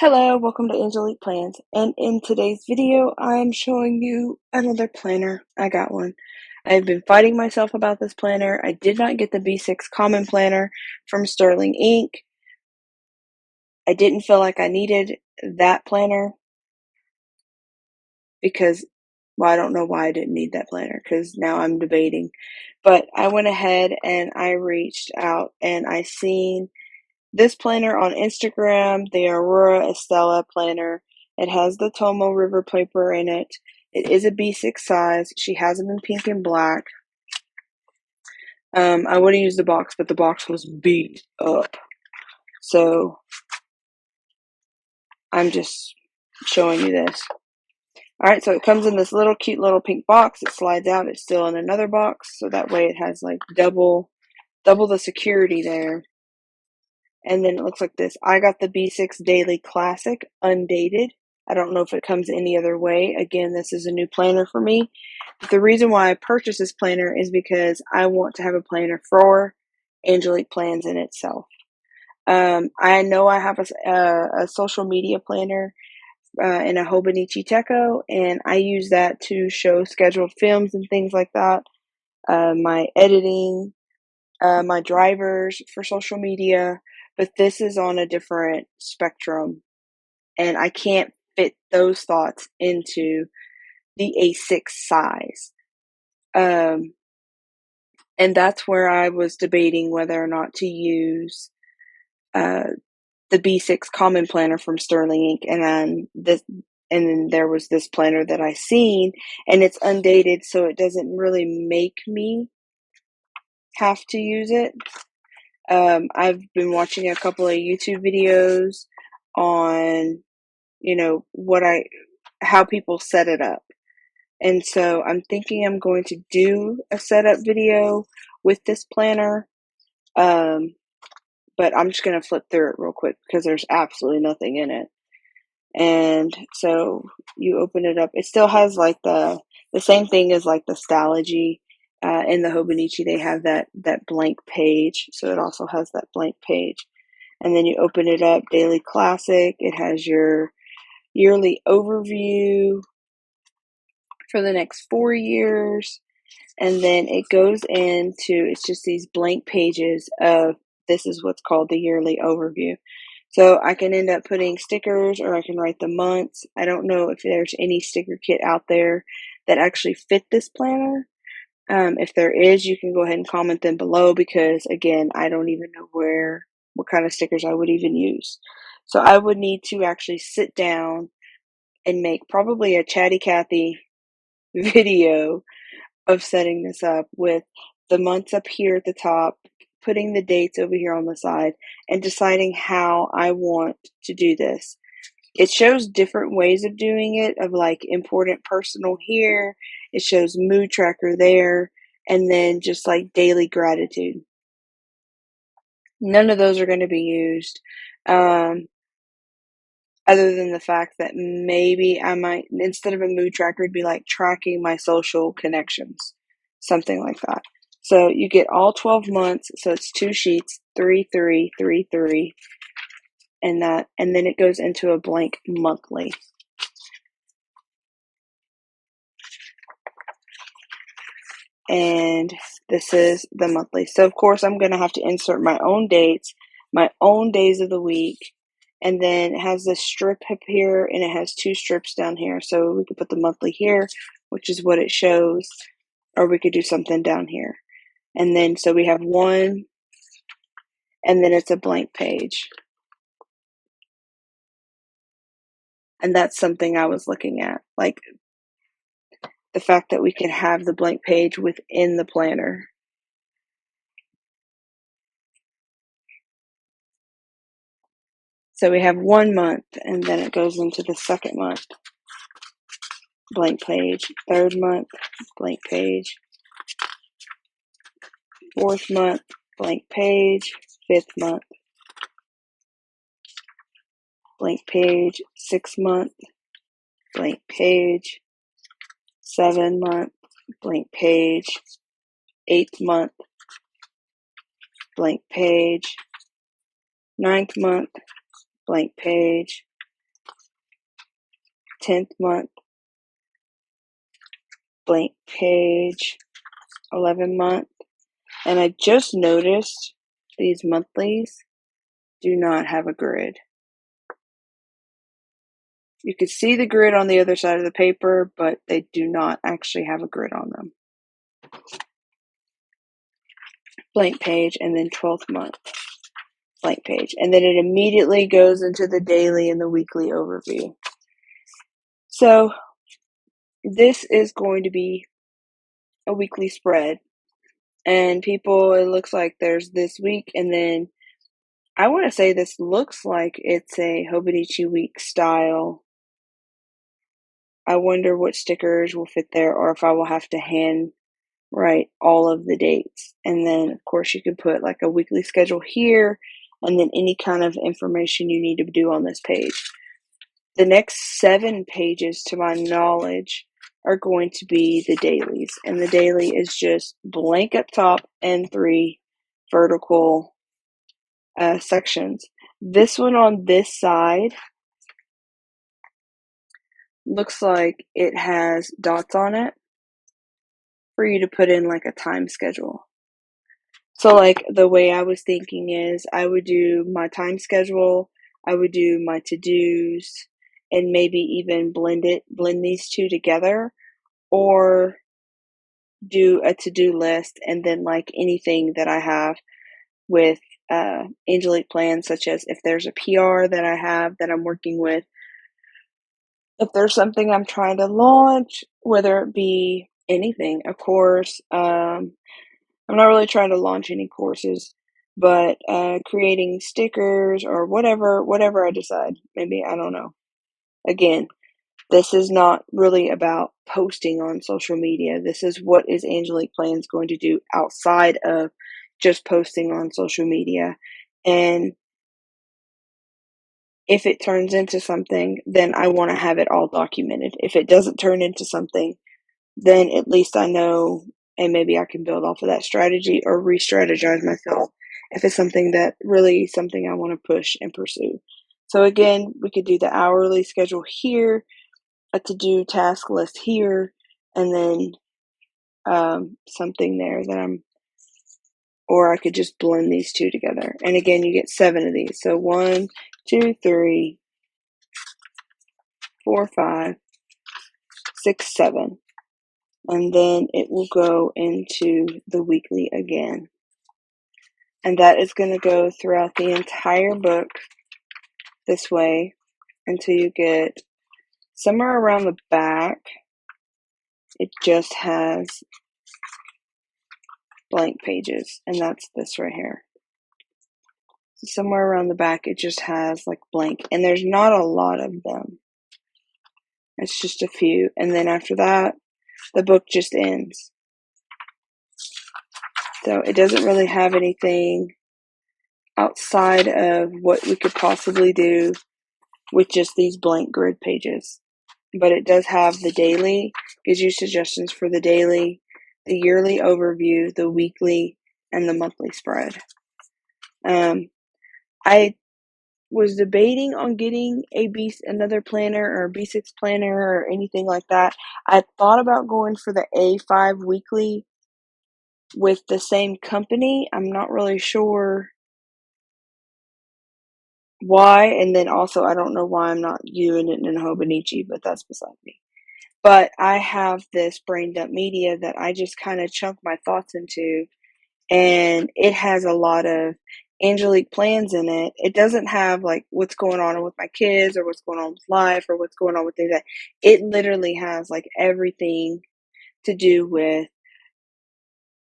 Hello, welcome to Angelique Plans, and in today's video, I'm showing you another planner. I got one. I've been fighting myself about this planner. I did not get the B6 Common Planner from sterlingink. I didn't feel like I needed that planner because, well, I don't know why I didn't need that planner because now I'm debating. But I went ahead and I reached out and I seen this planner on Instagram, the Aurora Estelle planner. It has the Tomo River paper in it. It is a B6 size. She has them in pink and black. I would have used the box, but the box was beat up. So I'm just showing you this. Alright, so it comes in this little cute little pink box. It slides out. It's still in another box. So that way it has like double the security there. And then it looks like this. I got the B6 Daily Classic Undated. I don't know if it comes any other way. Again, this is a new planner for me. But the reason why I purchased this planner is because I want to have a planner for Angelique Plans in itself. I know I have a social media planner in a Hobonichi Techo, and I use that to show scheduled films and things like that. My editing, my drivers for social media, but this is on a different spectrum, and I can't fit those thoughts into the A6 size. And that's where I was debating whether or not to use the B6 Common Planner from sterlingink, and then there was this planner that I seen, and it's undated, so it doesn't really make me have to use it. I've been watching a couple of YouTube videos on, how people set it up. And so I'm thinking I'm going to do a setup video with this planner. But I'm just going to flip through it real quick because there's absolutely nothing in it. And so you open it up. It still has like the same thing as like the Stalogy. In the Hobonichi, they have that blank page. So it also has that blank page. And then you open it up, Daily Classic. It has your yearly overview for the next 4 years. And then it goes into, it's just these blank pages of, this is what's called the yearly overview. So I can end up putting stickers, or I can write the months. I don't know if there's any sticker kit out there that actually fit this planner. If there is, you can go ahead and comment them below, because again, I don't even know what kind of stickers I would even use. So I would need to actually sit down and make probably a Chatty Cathy video of setting this up with the months up here at the top, putting the dates over here on the side, and deciding how I want to do this. It shows different ways of doing it, of like important personal here. It shows mood tracker there, and then just like daily gratitude. None of those are going to be used. Other than the fact that maybe I might, instead of a mood tracker, it'd be like tracking my social connections, something like that. So you get all 12 months. So it's 2 sheets, 3, 3, 3, 3, and then it goes into a blank monthly. And this is the monthly. So of course I'm going to have to insert my own dates, my own days of the week. And then it has this strip up here, and it has 2 strips down here. So we could put the monthly here, which is what it shows, or we could do something down here. And then, so we have 1, and then it's a blank page. And that's something I was looking at, like the fact that we can have the blank page within the planner. So we have 1 month, and then it goes into the second month, blank page, 3rd month, blank page, 4th month, blank page, 5th month, blank page, 6th month, blank page, 7th month, blank page, 8th month, blank page, 9th month, blank page, 10th month, blank page, 11 month. And I just noticed these monthlies do not have a grid. You can see the grid on the other side of the paper, but they do not actually have a grid on them. Blank page, and then 12th month, blank page. And then it immediately goes into the daily and the weekly overview. So this is going to be a weekly spread. And people, it looks like there's this week, and then I want to say this looks like it's a Hobonichi week style. I wonder what stickers will fit there, or if I will have to hand write all of the dates. And then, of course, you can put like a weekly schedule here, and then any kind of information you need to do on this page. The next 7 pages, to my knowledge, are going to be the dailies. And the daily is just blank up top and 3 vertical sections. This one on this side looks like it has dots on it for you to put in like a time schedule. So like the way I was thinking is I would do my time schedule, I would do my to-dos, and maybe even blend these two together, or do a to-do list and then like anything that I have with Angelique Plans, such as if there's a PR that I have that I'm working with, if there's something I'm trying to launch, whether it be anything, of course. I'm not really trying to launch any courses, but creating stickers or whatever I decide. Maybe, I don't know. Again, this is not really about posting on social media. This is what is Angelique Plans going to do outside of just posting on social media. And if it turns into something, then I want to have it all documented. If it doesn't turn into something, then at least I know, and maybe I can build off of that strategy or re-strategize myself if it's something that really something I want to push and pursue. So again, we could do the hourly schedule here, a to-do task list here, and then something there that or I could just blend these two together. And again, you get 7 of these. So 1, 2, 3, 4, 5, 6, 7. And then it will go into the weekly again. And that is going to go throughout the entire book this way until you get somewhere around the back. It just has blank pages, and that's this right here. So somewhere around the back, it just has like blank, and there's not a lot of them. It's just a few. And then after that, the book just ends. So it doesn't really have anything outside of what we could possibly do with just these blank grid pages. But it does have the daily, gives you suggestions for the daily, the yearly overview, the weekly, and the monthly spread. I was debating on getting another planner or a B6 planner or anything like that. I thought about going for the A5 weekly with the same company. I'm not really sure why, and then also I don't know why I'm not doing it in Hobonichi, but that's beside me. But I have this brain dump media that I just kind of chunk my thoughts into, and it has a lot of Angelique Plans in it. It doesn't have like what's going on with my kids or what's going on with life or what's going on with things. That it literally has like everything to do with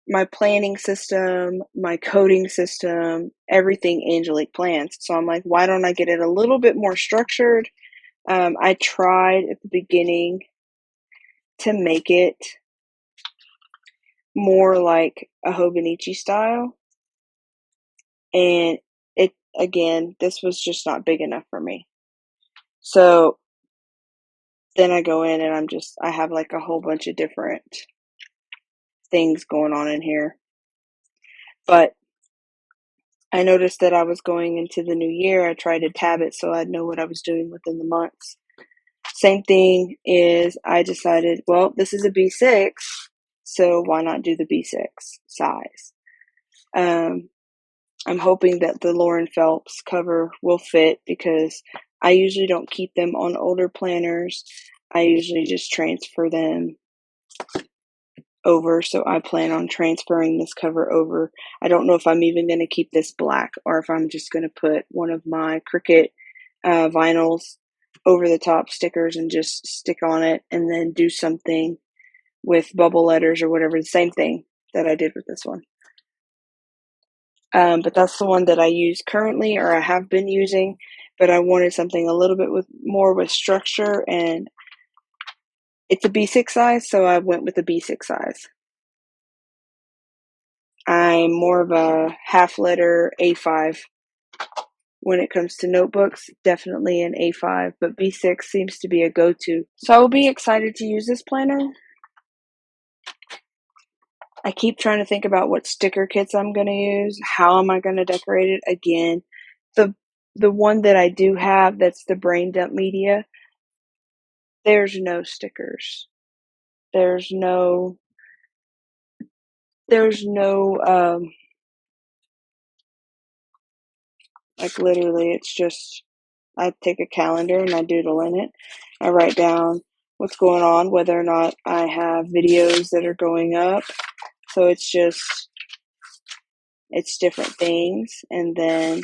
my planning system, my coding system, everything Angelique Plans. So I'm like, why don't I get it a little bit more structured? I tried at the beginning to make it more like a Hobonichi style, and this was just not big enough for me. So then I go in and I have like a whole bunch of different things going on in here. But I noticed that I was going into the new year. I tried to tab it so I'd know what I was doing within the months. Same thing is I decided, well, this is a B6, so why not do the B6 size? I'm hoping that the Lauren Phelps cover will fit because I usually don't keep them on older planners. I usually just transfer them over, so I plan on transferring this cover over. I don't know if I'm even going to keep this black or if I'm just going to put one of my Cricut vinyls over the top stickers and just stick on it and then do something with bubble letters or whatever, the same thing that I did with this one. But that's the one that I use currently, or I have been using, but I wanted something a little bit more with structure, and it's a B6 size, so I went with the B6 size. I'm more of a half letter A5 when it comes to notebooks, definitely an A5, but B6 seems to be a go-to. So I will be excited to use this planner. I keep trying to think about what sticker kits I'm going to use. How am I going to decorate it? Again, the one that I do have, that's the brain dump media, there's no stickers. There's no like literally it's just, I take a calendar and I doodle in it. I write down what's going on, whether or not I have videos that are going up. So it's different things, and then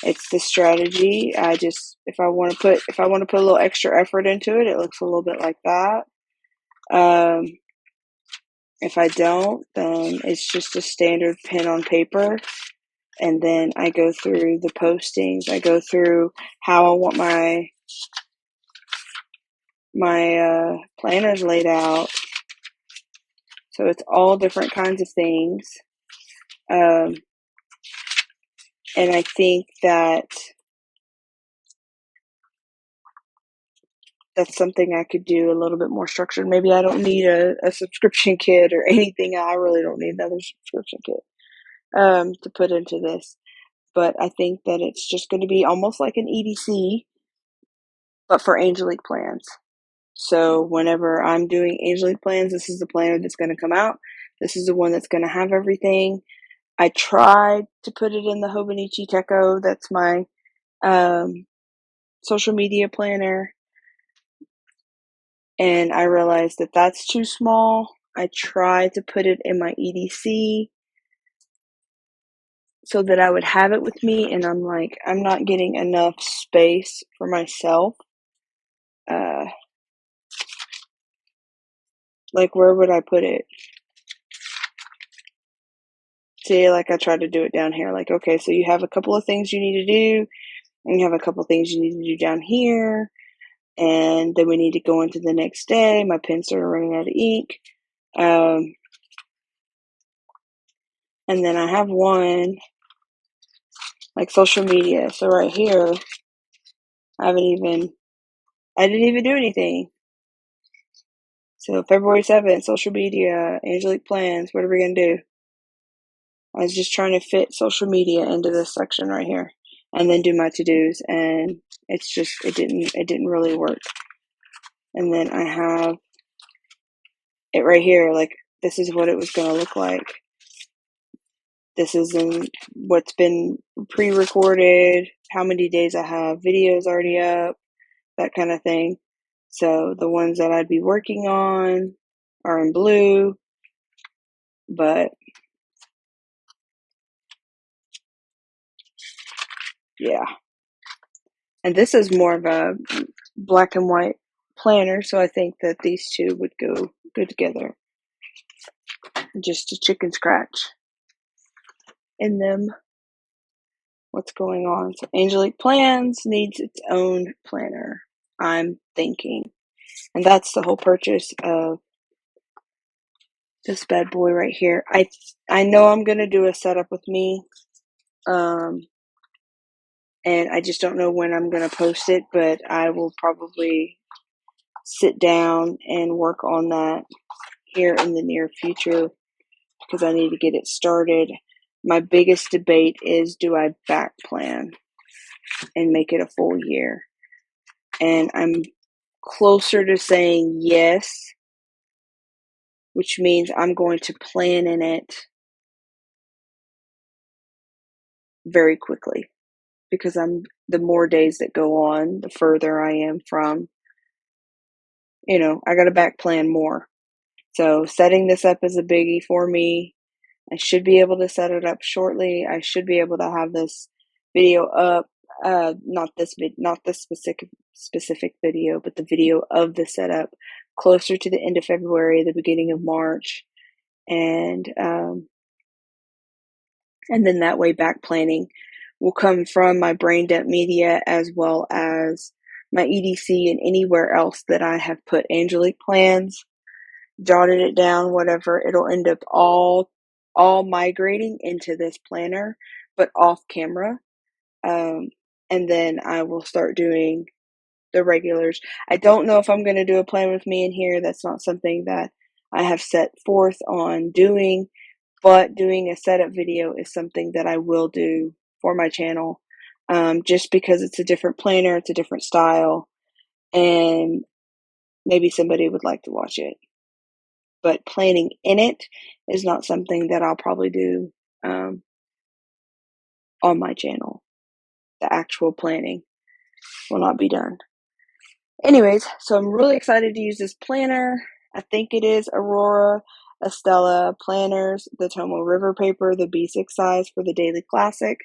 it's the strategy. If I want to put a little extra effort into it, it looks a little bit like that. If I don't, then it's just a standard pen on paper. And then I go through the postings. I go through how I want my planners laid out. So it's all different kinds of things. And I think that that's something I could do a little bit more structured. Maybe I don't need a subscription kit or anything. I really don't need another subscription kit to put into this. But I think that it's just going to be almost like an EDC, but for Angelique Plans. So whenever I'm doing Angelique Plans, this is the planner that's going to come out. This is the one that's going to have everything. I tried to put it in the Hobonichi Techo. That's my social media planner. And I realized that that's too small. I tried to put it in my EDC so that I would have it with me, and I'm like, I'm not getting enough space for myself. Like, where would I put it? See, like, I tried to do it down here. Like, okay, so you have a couple of things you need to do, and you have a couple of things you need to do down here, and then we need to go into the next day. My pens are running out of ink. And then I have one, like, social media. So right here, I didn't even do anything. So February 7th, social media, Angelique Plans, what are we going to do? I was just trying to fit social media into this section right here and then do my to-dos, and it didn't really work. And then I have it right here, like, this is what it was going to look like. This is what's been pre-recorded, how many days I have videos already up, that kind of thing. So the ones that I'd be working on are in blue, but yeah. And this is more of a black and white planner, so I think that these two would go good together. Just a chicken scratch in them. What's going on? So Angelique Plans needs its own planner, I'm thinking. And that's the whole purchase of this bad boy right here. I know I'm going to do a setup with me. And I just don't know when I'm going to post it, but I will probably sit down and work on that here in the near future because I need to get it started. My biggest debate is, do I back plan and make it a full year? And closer to saying yes, which means I'm going to plan in it very quickly, because the more days that go on, the further I am from, I got to back plan more. So setting this up is a biggie for me. I should be able to set it up shortly. I should be able to have this video up, not this specific video, but the video of the setup closer to the end of February, the beginning of March, and then that way back planning will come from my brain dump media as well as my EDC and anywhere else that I have put Angelique plans, jotted it down, whatever. It'll end up all migrating into this planner, but off camera. And then I will start doing the regulars. I don't know if I'm going to do a plan with me in here. That's not something that I have set forth on doing, but doing a setup video is something that I will do for my channel, just because it's a different planner, it's a different style, and maybe somebody would like to watch it. But planning in it is not something that I'll probably do on my channel. The actual planning will not be done. Anyways, so I'm really excited to use this planner. I think it is Aurora, Estelle planners, the Tomo River paper, the B6 size for the Daily Classic.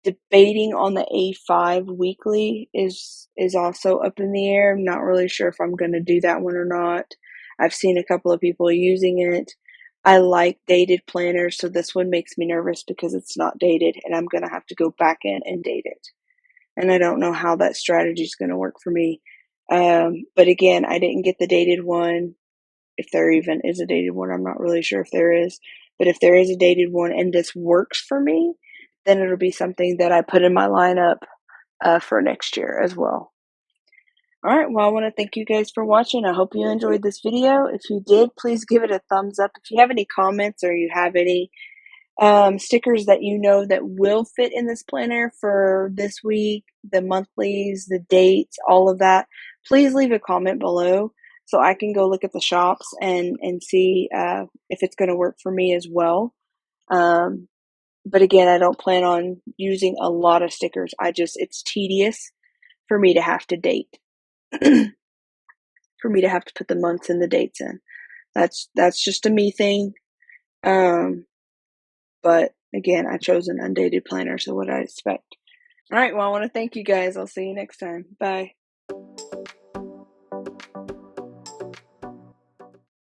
Debating on the A5 weekly is also up in the air. I'm not really sure if I'm going to do that one or not. I've seen a couple of people using it. I like dated planners, so this one makes me nervous because it's not dated, and I'm going to have to go back in and date it. And I don't know how that strategy is going to work for me. But again, I didn't get the dated one. If there even is a dated one, I'm not really sure if there is. But if there is a dated one and this works for me, then it'll be something that I put in my lineup for next year as well. All right, well, I want to thank you guys for watching. I hope you enjoyed this video. If you did, please give it a thumbs up. If you have any comments or you have any stickers that you know that will fit in this planner for this week, the monthlies, the dates, all of that, please leave a comment below so I can go look at the shops and see if it's going to work for me as well. But again, I don't plan on using a lot of stickers. It's tedious for me to have to date, for me to have to put the months and the dates in. That's just a me thing. But again, I chose an undated planner, so what I expect. All right, well, I want to thank you guys. I'll see you next time. Bye.